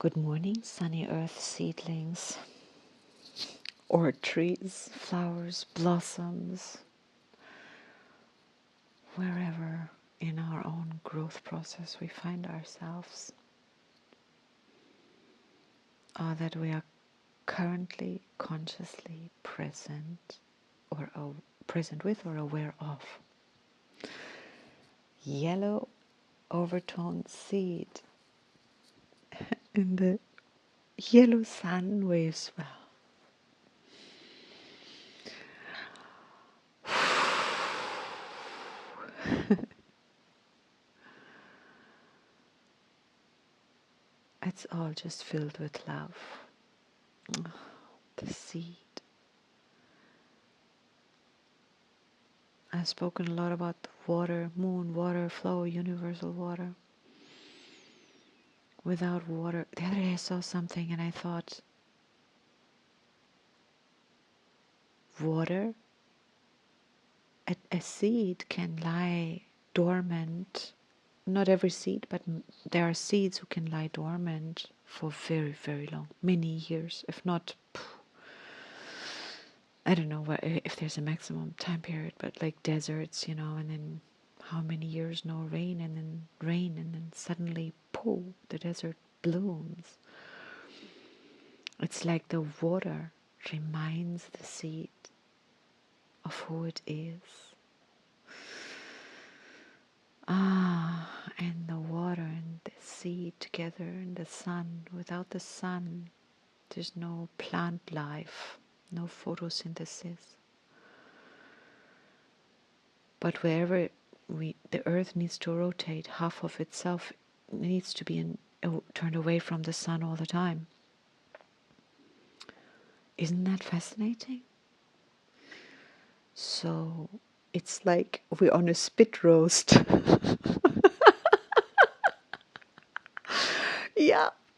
Good morning, sunny earth seedlings, or trees, flowers, blossoms, wherever in our own growth process we find ourselves, or that we are currently consciously present or present with or aware of. Yellow overtone seed in the yellow sun waves well. It's all just filled with love. The seed. I've spoken a lot about water, moon, water, flow, universal water. Without water, the other day I saw something and I thought, water, a seed can lie dormant. Not every seed, but there are seeds who can lie dormant for very, very long, many years, if not, I don't know if there's a maximum time period, but like deserts, and then how many years no rain, and then rain, and then suddenly, poof, the desert blooms. It's like the water reminds the seed of who it is. And the water and the seed together in the sun. Without the sun, there's no plant life, no photosynthesis. But wherever the earth needs to rotate, half of itself needs to be turned away from the sun all the time. Isn't that fascinating? So it's like we're on a spit roast.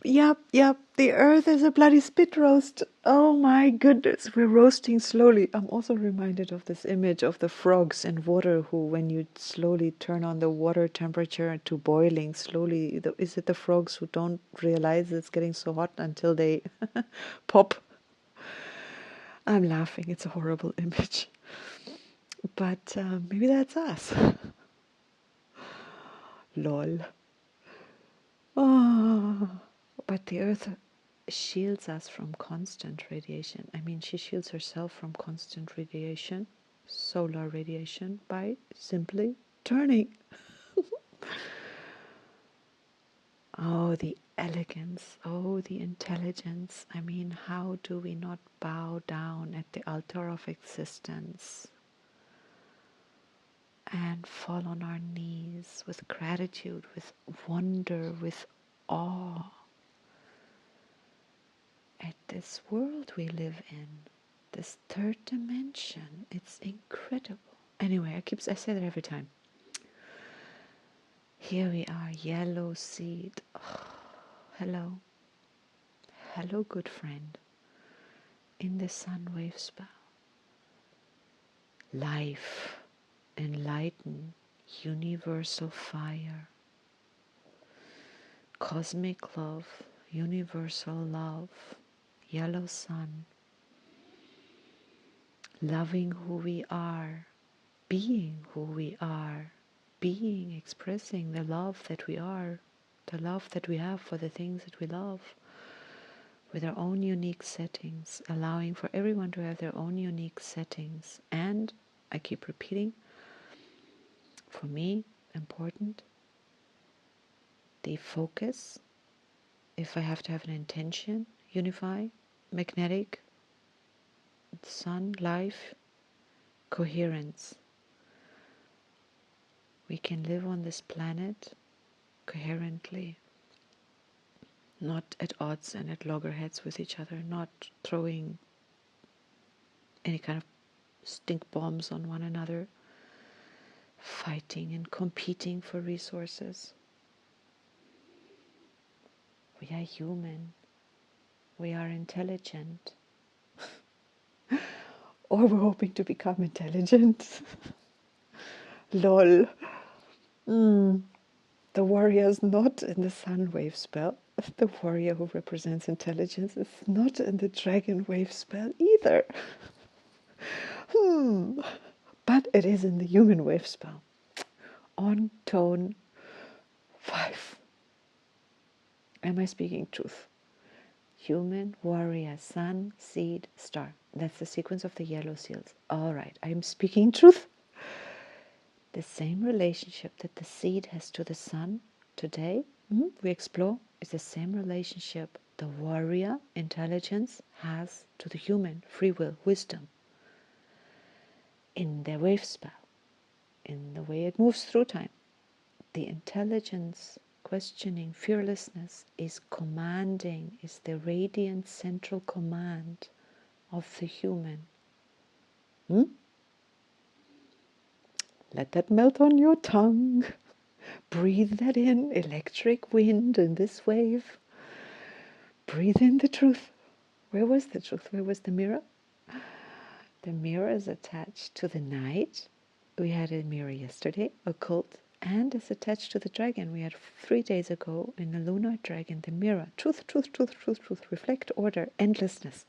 Yep. The earth is a bloody spit roast. Oh my goodness, we're roasting slowly. I'm also reminded of this image of the frogs in water who, when you slowly turn on the water temperature to boiling, slowly, is it the frogs who don't realize it's getting so hot until they pop? I'm laughing, it's a horrible image. But maybe that's us. Lol. Oh, but the earth shields us from constant radiation. I mean, she shields herself from constant radiation, solar radiation, by simply turning. Oh, the elegance. Oh, the intelligence. I mean, how do we not bow down at the altar of existence and fall on our knees with gratitude, with wonder, with awe at this world we live in, this third dimension. It's incredible. Anyway, I say that every time. Here we are, yellow seed. Oh, hello. Hello, good friend. In the sun wave spell. Life, enlighten, universal fire. Cosmic love, universal love. Yellow sun. Loving who we are, being who we are, expressing the love that we are, the love that we have for the things that we love, with our own unique settings, allowing for everyone to have their own unique settings. And I keep repeating, for me, important, the focus, if I have to have an intention, unify, magnetic, sun, life, coherence. We can live on this planet coherently, not at odds and at loggerheads with each other, not throwing any kind of stink bombs on one another, fighting and competing for resources. We are human. We are intelligent. Or we're hoping to become intelligent. Lol. The warrior is not in the sun wave spell. The warrior who represents intelligence is not in the dragon wave spell either. But it is in the human wave spell. On tone 5. Am I speaking truth? Human, warrior, sun, seed, star. That's the sequence of the yellow seals. All right, I'm speaking truth. The same relationship that the seed has to the sun today, we explore, is the same relationship the warrior, intelligence, has to the human, free will, wisdom, in their wave spell, in the way it moves through time. The intelligence, questioning, fearlessness is commanding, is the radiant central command of the human. Let that melt on your tongue. Breathe that in, electric wind in this wave. Breathe in the truth. Where was the truth? Where was the mirror? The mirror is attached to the night. We had a mirror yesterday, occult, and it's attached to the dragon. We had 3 days ago in the lunar dragon, the mirror. Truth, truth, truth, truth, truth. Reflect, order, endlessness.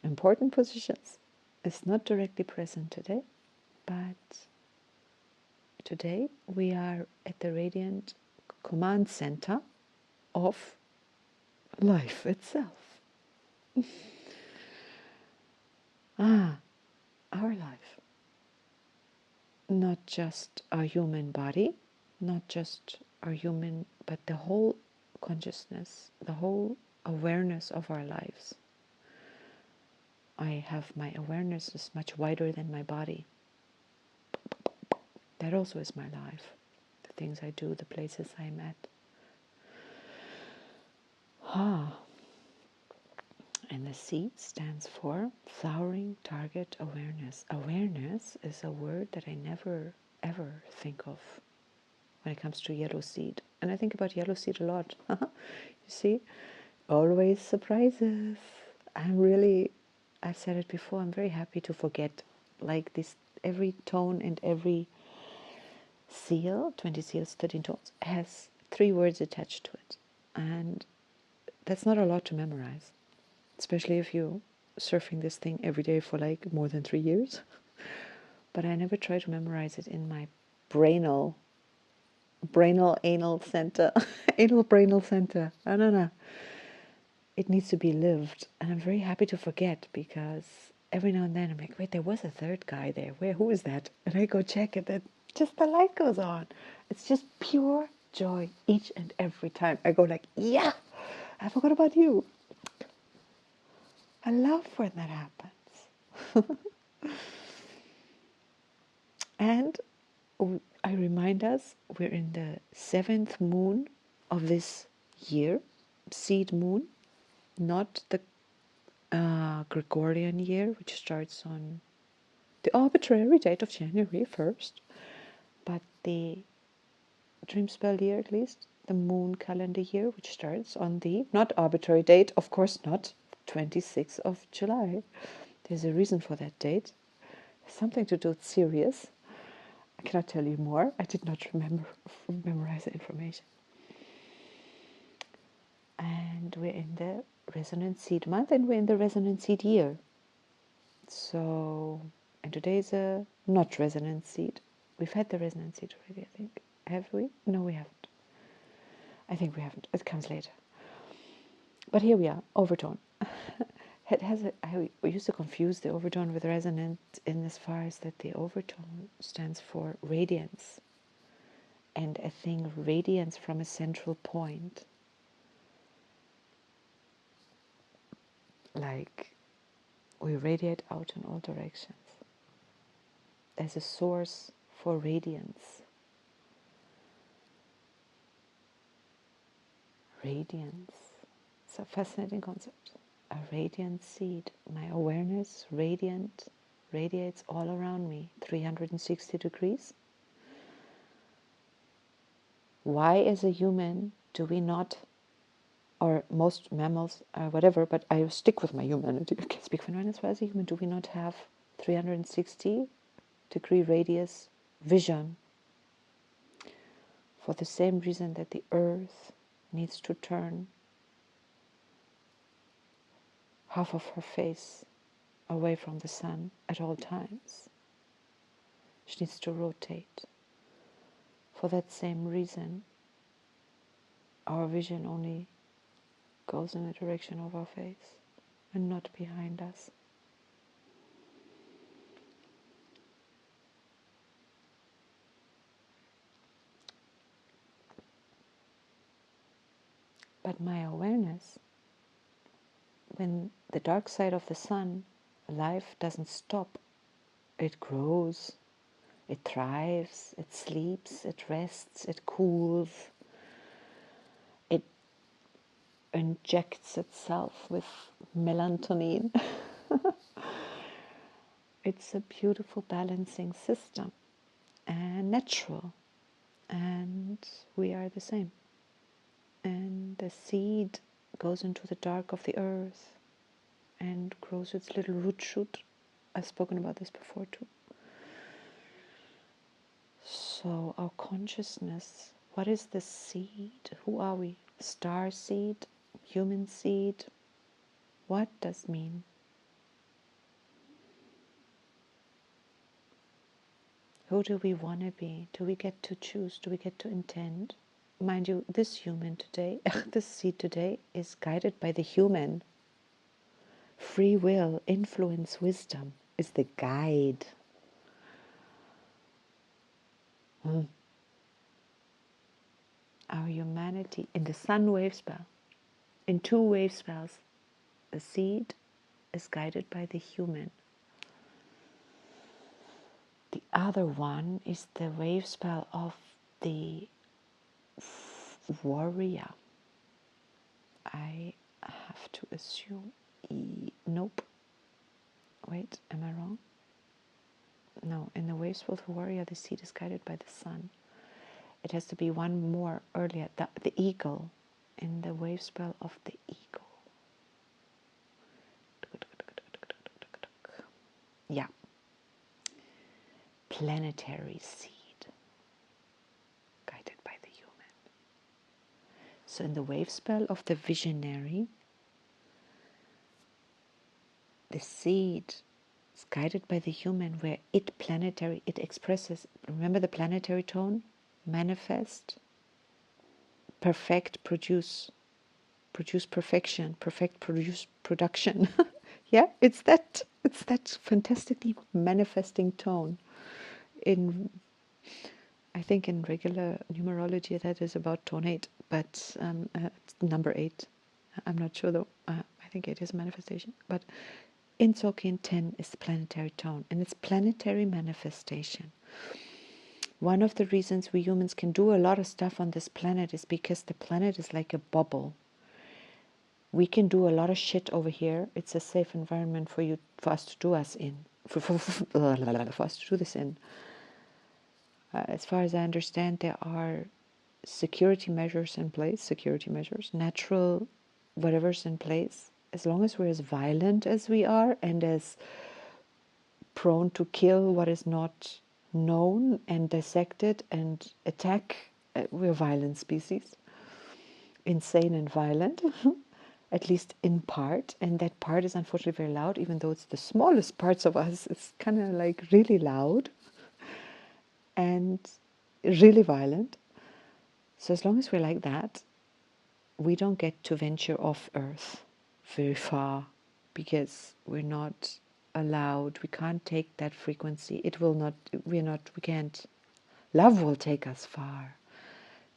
Important positions. It's not directly present today, but today we are at the radiant command center of life itself. Our life. Not just our human body, not just our human, but the whole consciousness, the whole awareness of our lives. I have my awareness is much wider than my body. That also is my life. The things I do, the places I'm at. And the seed stands for flowering target awareness. Awareness is a word that I never ever think of when it comes to yellow seed. And I think about yellow seed a lot. You see, always surprises. I've said it before, I'm very happy to forget. Like this, every tone and every seal, 20 seals, 13 tones, has 3 words attached to it. And that's not a lot to memorize, especially if you're surfing this thing every day for like more than 3 years. But I never try to memorize it in my brainal anal center. Anal brainal center. I don't know. It needs to be lived. And I'm very happy to forget, because every now and then I'm like, wait, there was a third guy there. Who is that? And I go check it, and just the light goes on. It's just pure joy each and every time. I go like, yeah, I forgot about you. I love when that happens. And I remind us we're in the 7th moon of this year, seed moon, not the Gregorian year, which starts on the arbitrary date of January 1st, but the dream spell year, at least, the moon calendar year, which starts on the not arbitrary date, of course not, 26th of July. There's a reason for that date. Something to do with Sirius. I cannot tell you more. I did not memorize the information. And we're in the resonant seed month, and we're in the resonant seed year. So, and today is a not resonant seed. We've had the resonant seed already, I think. Have we? No, we haven't. I think we haven't. It comes later. But here we are, overtone. I used to confuse the overtone with resonant in as far as that the overtone stands for radiance. And a thing radiance from a central point. Like we radiate out in all directions. There's a source for radiance. Radiance. It's a fascinating concept. A radiant seed. My awareness, radiant, radiates all around me, 360 degrees. Why, as a human, do we not, or most mammals, or whatever, but I stick with my humanity, I can speak for anyone else, why as a human do we not have 360 degree radius vision? For the same reason that the earth needs to turn half of her face away from the sun at all times. She needs to rotate. For that same reason, our vision only goes in the direction of our face and not behind us. But my awareness, when the dark side of the sun, life doesn't stop. It grows, it thrives, it sleeps, it rests, it cools, it injects itself with melatonin. It's a beautiful balancing system and natural, and we are the same. And the seed goes into the dark of the earth and grows its little root shoot. I've spoken about this before too. So our consciousness, what is the seed? Who are we? Star seed? Human seed? What does mean? Who do we want to be? Do we get to choose? Do we get to intend? Mind you, this human today, this seed today is guided by the human. Free will, influence, wisdom is the guide. Our humanity in the sun wave spell, in 2 wave spells, the seed is guided by the human. The other one is the wave spell of the warrior. I have to assume, nope. Wait, am I wrong? No, in the wave spell of the warrior, the seed is guided by the sun. It has to be one more earlier, the eagle, in the wave spell of the eagle. Yeah. Planetary seed, guided by the human. So in the wave spell of the visionary, the seed is guided by the human, where it expresses, remember the planetary tone? Manifest, perfect, produce perfection, perfect, produce production. Yeah, it's that fantastically manifesting tone. I think in regular numerology that is about tone 8, but it's number 8. I'm not sure though. I think it is manifestation, but in Tzolk'in 10 is the planetary tone, and it's planetary manifestation. One of the reasons we humans can do a lot of stuff on this planet is because the planet is like a bubble. We can do a lot of shit over here. It's a safe environment for us to do us in, for us to do this in. As far as I understand, there are security measures in place, natural whatever's in place. As long as we're as violent as we are and as prone to kill what is not known and dissect it and attack, we're a violent species. Insane and violent, at least in part. And that part is unfortunately very loud, even though it's the smallest parts of us. It's kind of like really loud and really violent. So as long as we're like that, we don't get to venture off Earth very far, because we're not allowed. We can't take that frequency. We can't. Love will take us far,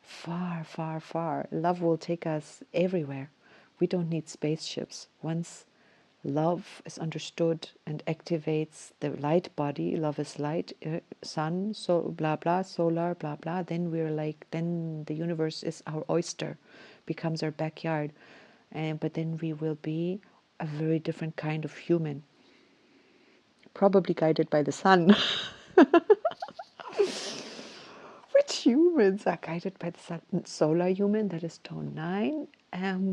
far, far, far. Love will take us everywhere. We don't need spaceships. Once love is understood and activates the light body, love is light, sun, so blah blah, solar, blah blah, then then the universe is our oyster, becomes our backyard. But then we will be a very different kind of human, probably guided by the sun. Which humans are guided by the sun? Solar human, that is tone 9,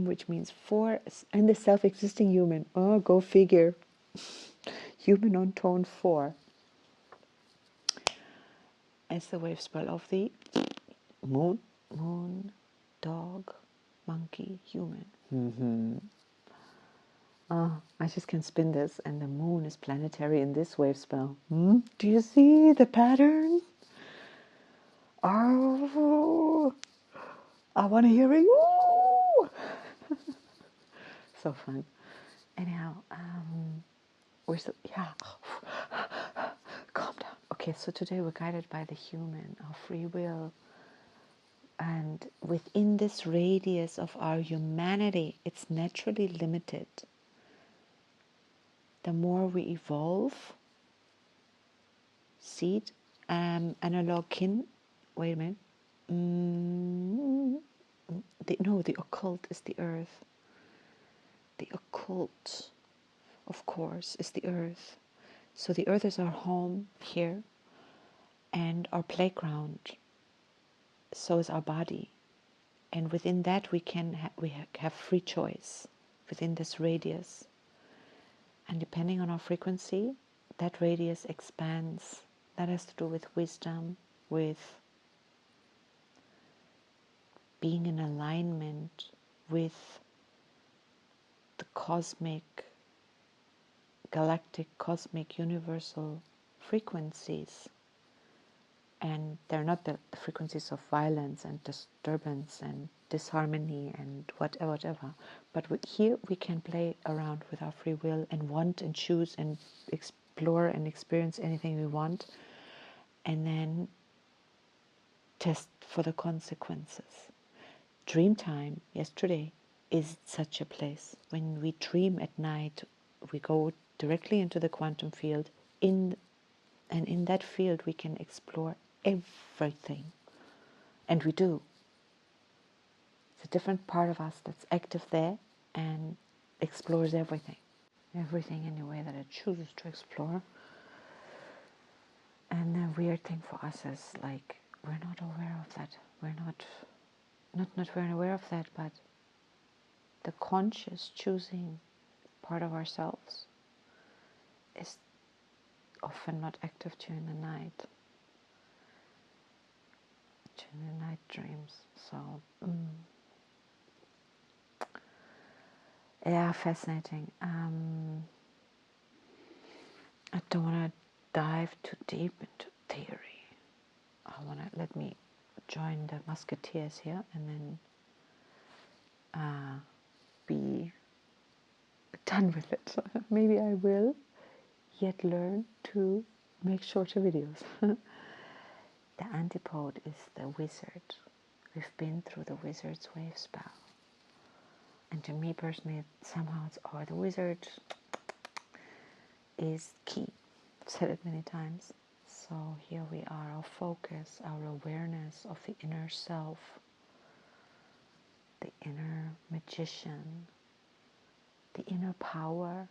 which means 4, and the self-existing human. Oh, go figure. Human on tone 4. As the wave spell of the Moon, moon, dog, monkey, human. I just can spin this, and the moon is planetary in this wave spell. Do you see the pattern? Oh, I want to hear it. Woo! So fun. Anyhow, we're still, yeah. Calm down. Okay, so today we're guided by the human, our free will. And within this radius of our humanity, it's naturally limited. The more we evolve, seed, analog kin, wait a minute. The occult is the earth. The occult, of course, is the earth. So the earth is our home here and our playground. So is our body. And within that we can have free choice within this radius. And depending on our frequency, that radius expands. That has to do with wisdom, with being in alignment with the cosmic, galactic, cosmic, universal frequencies. And they're not the frequencies of violence and disturbance and disharmony and whatever. But here we can play around with our free will and want and choose and explore and experience anything we want, and then test for the consequences. Dreamtime yesterday is such a place. When we dream at night, we go directly into the quantum field, and in that field we can explore everything. And we do. It's a different part of us that's active there and explores everything. Everything in a way that it chooses to explore. And the weird thing for us is like we're not aware of that. We're not very aware of that, but the conscious choosing part of ourselves is often not active during the night. During the night dreams. So yeah, fascinating. I don't want to dive too deep into theory. I want to let me join the musketeers here and then be done with it. Maybe I will yet learn to make shorter videos. The antipode is the wizard. We've been through the wizard's wave spell. And to me personally, somehow the wizard is key. I've said it many times. So here we are, our focus, our awareness of the inner self, the inner magician, the inner power,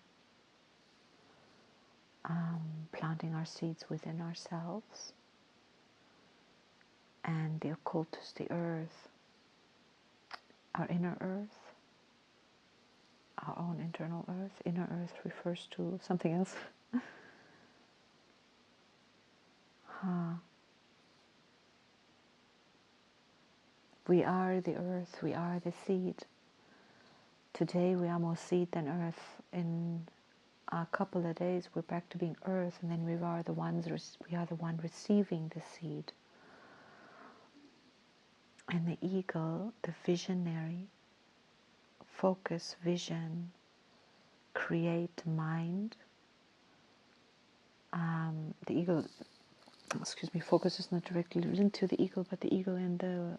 planting our seeds within ourselves, and the occult is the earth, our inner earth, our own internal earth. Inner earth refers to something else. We are the earth, we are the seed. Today we are more seed than earth. In a couple of days we're back to being earth, and then we are the one receiving the seed. And the eagle, the visionary, focus, vision, create mind. The eagle, focus is not directly linked to the eagle, but the eagle and the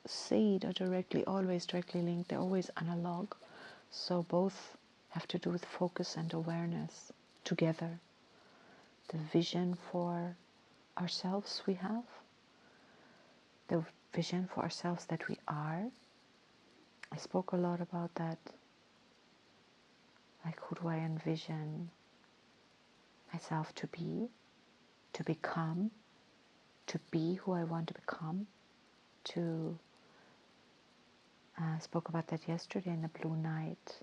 seed are always directly linked. They're always analog. So both have to do with focus and awareness together. The vision for ourselves we have, the vision for ourselves that we are. I spoke a lot about that. Like, who do I envision myself to be, to become, to be who I want to become, to spoke about that yesterday in the Blue Night.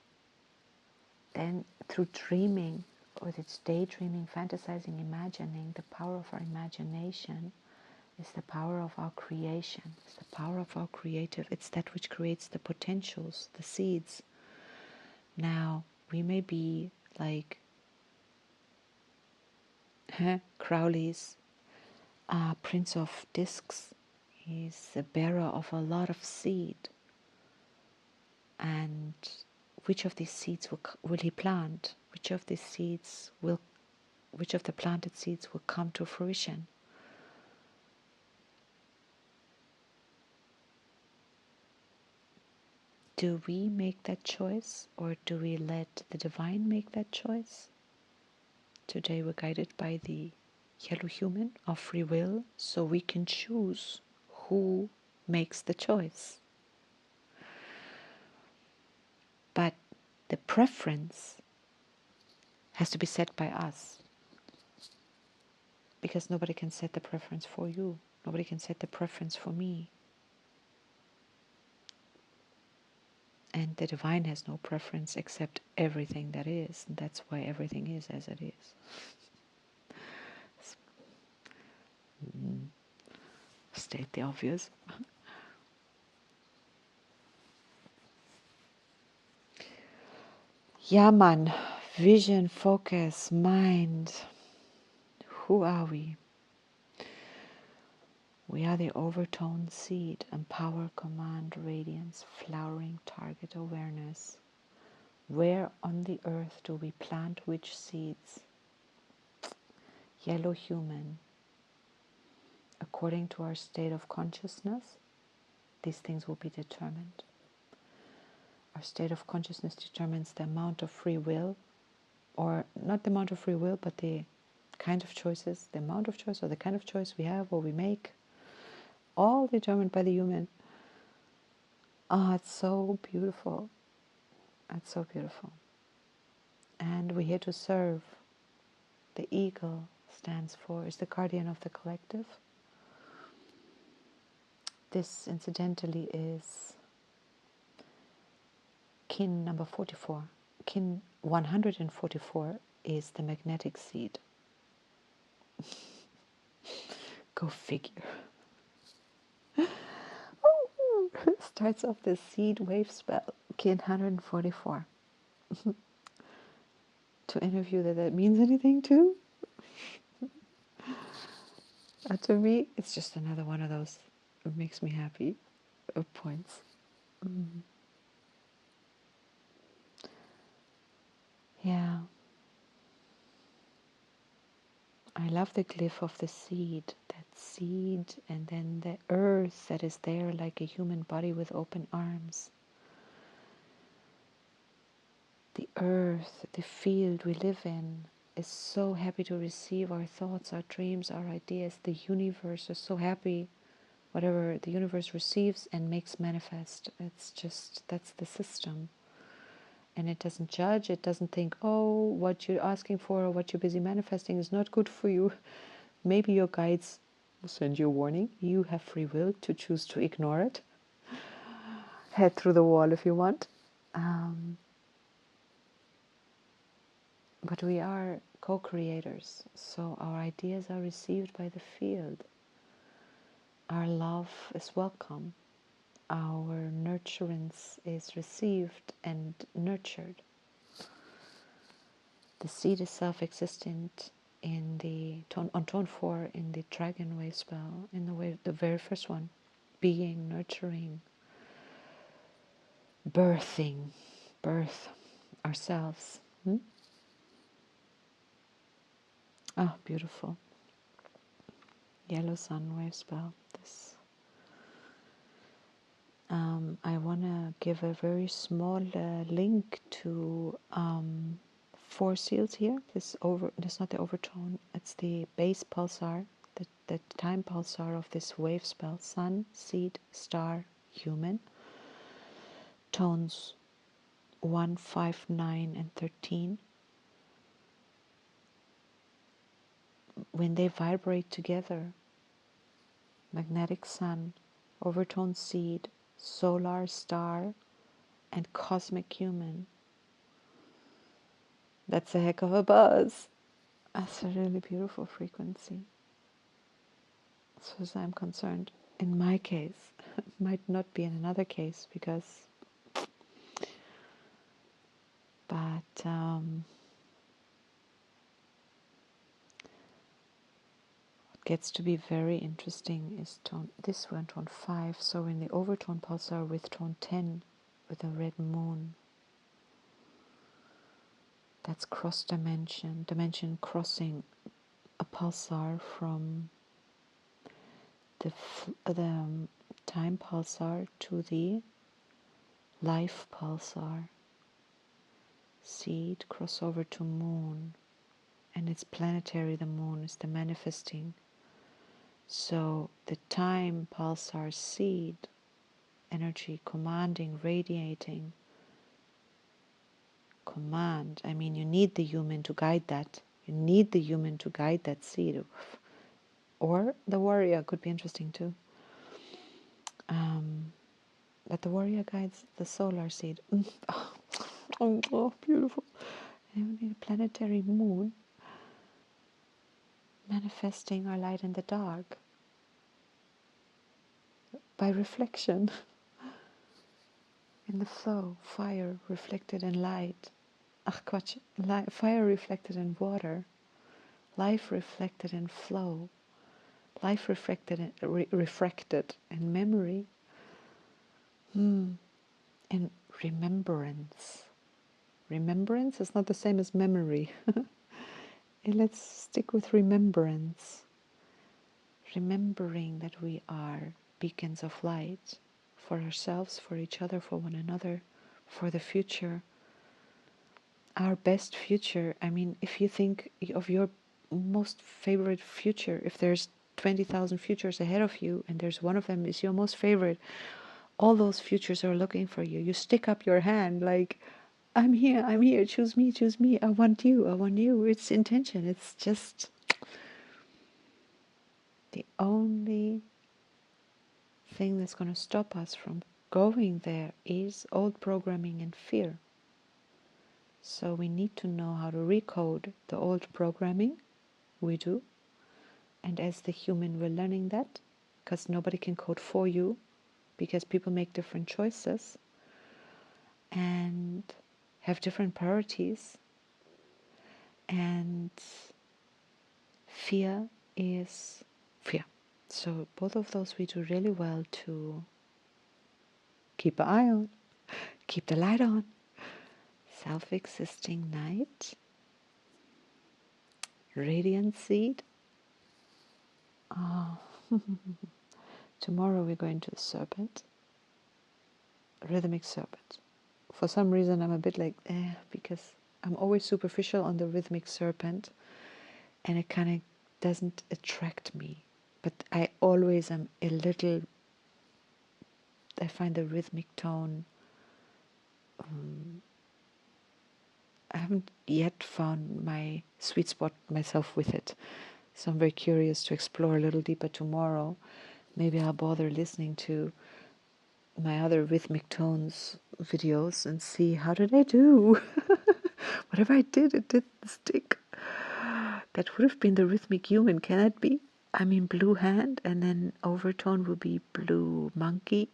Then through dreaming, or it's daydreaming, fantasizing, imagining, the power of our imagination, It's the power of our creation. It's the power of our creative. It's that which creates the potentials, the seeds. Now, we may be like Crowley's Prince of Discs. He's the bearer of a lot of seed. And which of these seeds will he plant? Which of these seeds will, which of the planted seeds will come to fruition? Do we make that choice, or do we let the divine make that choice? Today we're guided by the yellow human of free will, so we can choose who makes the choice. But the preference has to be set by us, because nobody can set the preference for you. Nobody can set the preference for me. And the divine has no preference except everything that is. And that's why everything is as it is. State the obvious. Yeah, man. Vision, focus, mind. Who are we? We are the overtone seed, empower, command, radiance, flowering, target awareness. Where on the earth do we plant which seeds? Yellow human. According to our state of consciousness, these things will be determined. Our state of consciousness determines the amount of free will, or not the amount of free will, but the kind of choices, the amount of choice or the kind of choice we have or we make, all determined by the human. Ah, it's so beautiful. It's so beautiful. And we're here to serve. The eagle stands for, is the guardian of the collective. This, incidentally, is kin number 44. Kin 144 is the magnetic seed. Go figure. Starts off the seed wave spell, kin 144. To interview that means anything too? To me, it's just another one of those. It makes me happy. Points. Yeah. I love the glyph of the seed. That seed, and then the earth that is there like a human body with open arms. The earth, the field we live in, is so happy to receive our thoughts, our dreams, our ideas. The universe is so happy. Whatever the universe receives and makes manifest. It's just, that's the system. And it doesn't judge. It doesn't think, oh, what you're asking for or what you're busy manifesting is not good for you. Maybe your guides will send you a warning. You have free will to choose to ignore it. Head through the wall if you want. But we are co-creators, so our ideas are received by the field. Our love is welcome. Our nurturance is received and nurtured. The seed is self-existent in on tone 4 in the dragon wave spell, in the very first one, being, nurturing, birth ourselves. Ah, beautiful. Yellow sun wave spell. This. I want to give a very small link to 4 seals here. This is not the overtone. It's the base pulsar, the time pulsar of this wave spell. Sun, seed, star, human. Tones 1, 5, 9, and 13. When they vibrate together, magnetic sun, overtone seed, solar star, and cosmic human. That's a heck of a buzz. That's a really beautiful frequency. as far as I'm concerned. In my case, might not be in another case but what gets to be very interesting is tone. This went tone 5, so in the overtone pulsar with tone 10, with a red moon, that's cross dimension crossing a pulsar from the time pulsar to the life pulsar. Seed crossover to moon, and it's planetary. The moon is the manifesting. So the time pulsar seed energy, commanding, radiating, command. I mean, you need the human to guide that. You need the human to guide that seed. Or the warrior could be interesting too. But the warrior guides the solar seed. Oh, beautiful. And we need a planetary moon manifesting our light in the dark by reflection. In the flow, fire reflected in light. Fire reflected in water. Life reflected in flow. Life refracted in memory. And remembrance. Remembrance is not the same as memory. And let's stick with remembrance. Remembering that we are beacons of light for ourselves, for each other, for one another, for the future. Our best future. I mean, if you think of your most favorite future, if there's 20,000 futures ahead of you and there's one of them is your most favorite, all those futures are looking for you. You stick up your hand like, I'm here, choose me, I want you. It's intention. It's just the only thing that's going to stop us from going there is old programming and fear. So we need to know how to recode the old programming. We do. And as the human, we're learning that because nobody can code for you, because people make different choices and have different priorities. And fear is fear. So both of those we do really well to keep an eye on, keep the light on. Self-existing night, radiant seed. Oh. Tomorrow we're going to the serpent, rhythmic serpent. For some reason I'm a bit like, because I'm always superficial on the rhythmic serpent and it kind of doesn't attract me. But I always am a little, I find the rhythmic tone, I haven't yet found my sweet spot myself with it. So I'm very curious to explore a little deeper tomorrow. Maybe I'll bother listening to my other rhythmic tones videos and see how did I do. Whatever I did, it didn't stick. That would have been the rhythmic human, can it be? I mean, blue hand, and then overtone will be blue monkey.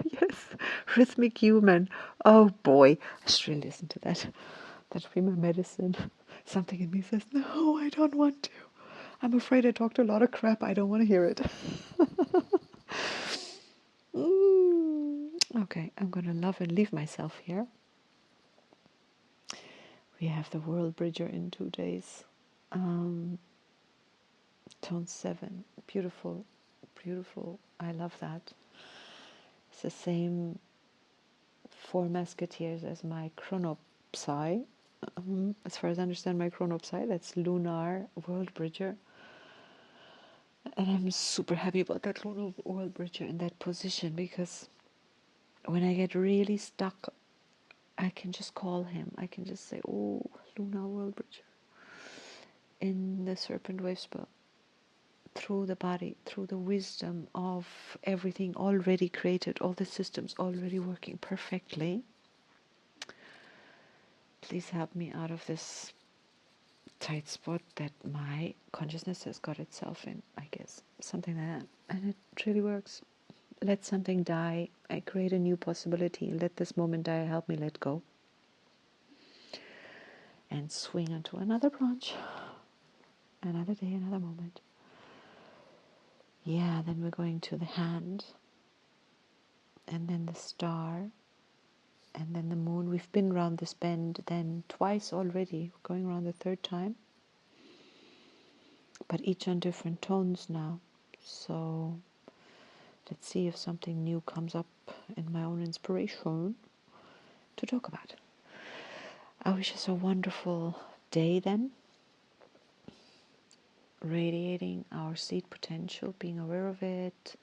Yes, rhythmic human. Oh boy, I should really listen to that. That would be my medicine. Something in me says, no, I don't want to. I'm afraid I talked a lot of crap. I don't want to hear it. Okay, I'm going to love and leave myself here. We have the World Bridger in 2 days. Tone 7. Beautiful, beautiful. I love that. It's the same 4 Musketeers as my Chronopsy. As far as I understand my Chronopsy, that's Lunar World Bridger. And I'm super happy about that Lunar World Bridger in that position, because when I get really stuck, I can just call him. I can just say, oh, Lunar World Bridger. In the Serpent Wave spell. Through the body, through the wisdom of everything already created, all the systems already working perfectly. Please help me out of this tight spot that my consciousness has got itself in, I guess. Something like that. And it really works. Let something die. I create a new possibility. Let this moment die. Help me let go. And swing onto another branch. Another day, another moment. Yeah, then we're going to the hand. And then the star. And then the moon. We've been around this bend then twice already. We're going around the third time. But each on different tones now. So let's see if something new comes up in my own inspiration to talk about. I wish us a wonderful day then. Radiating our seed potential, being aware of it,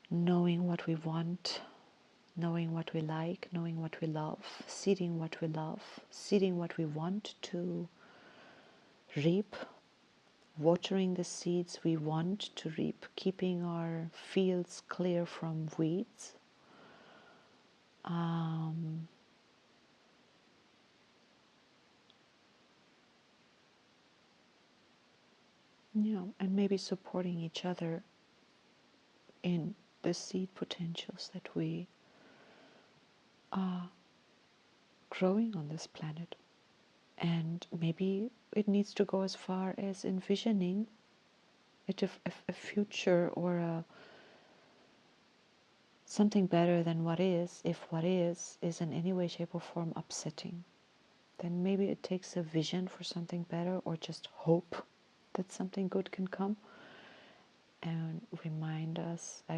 knowing what we want, knowing what we like, knowing what we love, seeding what we love, seeding what we want to reap, watering the seeds we want to reap, keeping our fields clear from weeds. And maybe supporting each other in the seed potentials that we are growing on this planet. And maybe it needs to go as far as envisioning a future or something better than what is, if what is in any way, shape or form upsetting. Then maybe it takes a vision for something better or just hope that something good can come. And I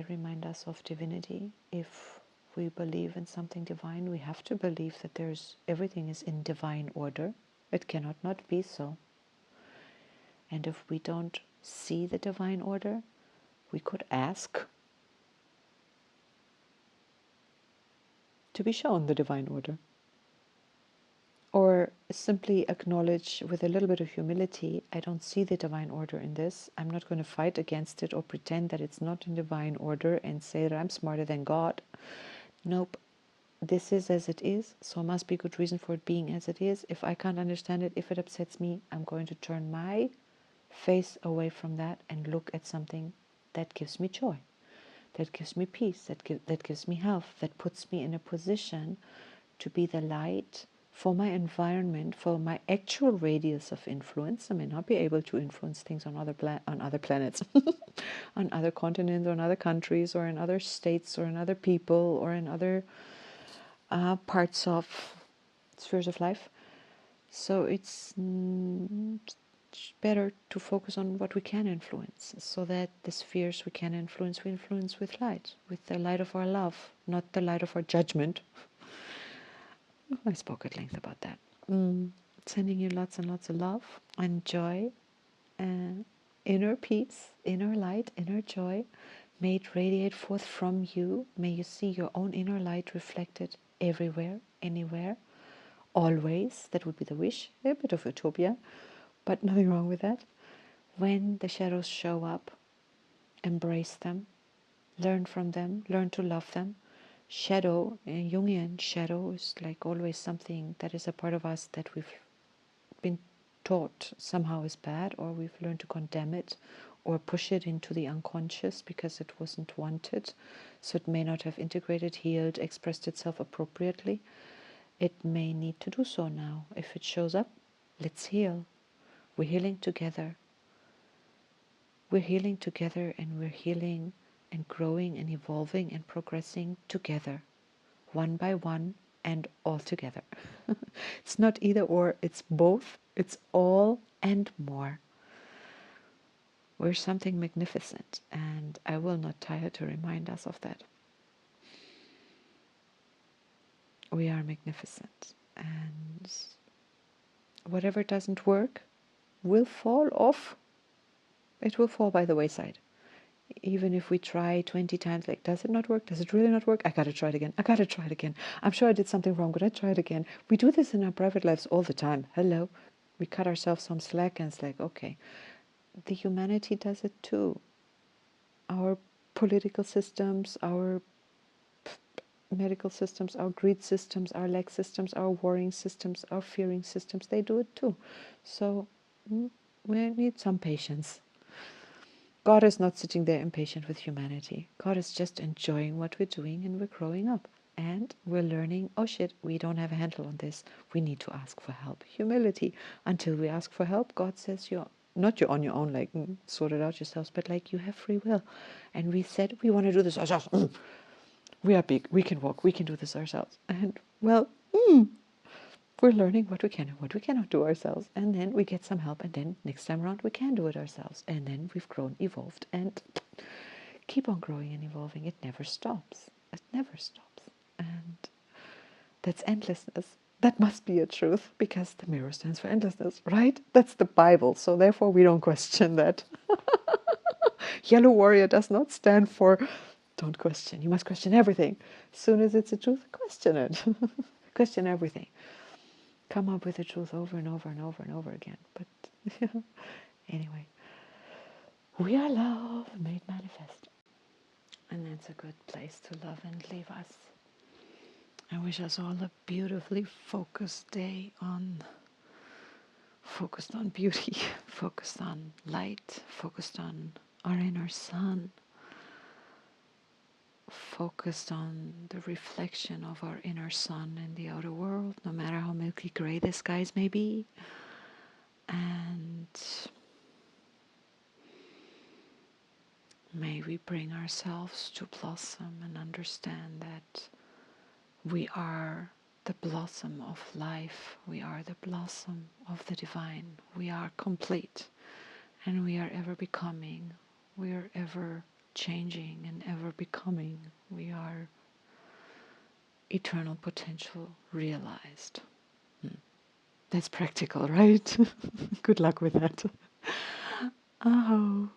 remind us of divinity. If we believe in something divine, we have to believe that everything is in divine order. It cannot not be so. And if we don't see the divine order, we could ask to be shown the divine order. Or simply acknowledge with a little bit of humility, I don't see the divine order in this. I'm not going to fight against it or pretend that it's not in divine order and say that I'm smarter than God. Nope. This is as it is, so must be good reason for it being as it is. If I can't understand it, if it upsets me, I'm going to turn my face away from that and look at something that gives me joy, that gives me peace, that gives me health, that puts me in a position to be the light for my environment, for my actual radius of influence. I may not be able to influence things on other planets, on other continents, or in other countries, or in other states, or in other people, or in other parts of spheres of life. So it's better to focus on what we can influence, so that the spheres we can influence, we influence with light, with the light of our love, not the light of our judgment. I spoke at length about that. Sending you lots and lots of love and joy, inner peace, inner light, inner joy. May it radiate forth from you. May you see your own inner light reflected everywhere, anywhere, always. That would be the wish. A bit of utopia, but nothing wrong with that. When the shadows show up, embrace them, learn from them, learn to love them. Shadow, Jungian shadow, is like always something that is a part of us that we've been taught somehow is bad, or we've learned to condemn it or push it into the unconscious because it wasn't wanted, so it may not have integrated, healed, expressed itself appropriately. It may need to do so now. If it shows up, let's heal. We're healing together. We're healing together, and we're healing and growing and evolving and progressing together, one by one and all together. It's not either or, it's both, it's all and more. We're something magnificent, and I will not tire to remind us of that. We are magnificent, and whatever doesn't work will fall off. It will fall by the wayside. Even if we try 20 times, like, does it not work? Does it really not work? I gotta try it again. I gotta try it again. I'm sure I did something wrong, but I try it again. We do this in our private lives all the time. Hello. We cut ourselves some slack, and it's like, okay, the humanity does it too. Our political systems, our medical systems, our greed systems, our lack systems, our worrying systems, our fearing systems, they do it too. So we need some patience. God is not sitting there impatient with humanity. God is just enjoying what we're doing, and we're growing up. And we're learning, oh shit, we don't have a handle on this. We need to ask for help. Humility. Until we ask for help, God says you're on your own, like sort it out yourselves, but like you have free will. And we said we want to do this ourselves. We are big, we can walk, we can do this ourselves. And well, we're learning what we can and what we cannot do ourselves. And then we get some help, and then next time around we can do it ourselves. And then we've grown, evolved, and keep on growing and evolving. It never stops. It never stops. And that's endlessness. That must be a truth, because the mirror stands for endlessness, right? That's the Bible. So therefore we don't question that. Yellow warrior does not stand for don't question. You must question everything. As soon as it's a truth, question it. Question everything. Come up with the truth over and over and over and over again. But anyway, we are love made manifest. And that's a good place to love and leave us. I wish us all a beautifully focused day focused on beauty, focused on light, focused on our inner sun, focused on the reflection of our inner sun in the outer world, no matter how milky gray the skies may be. And may we bring ourselves to blossom and understand that we are the blossom of life. We are the blossom of the divine. We are complete, and we are ever becoming. We are ever changing and ever becoming. We are eternal potential realized. That's practical, right? Good luck with that. Oh.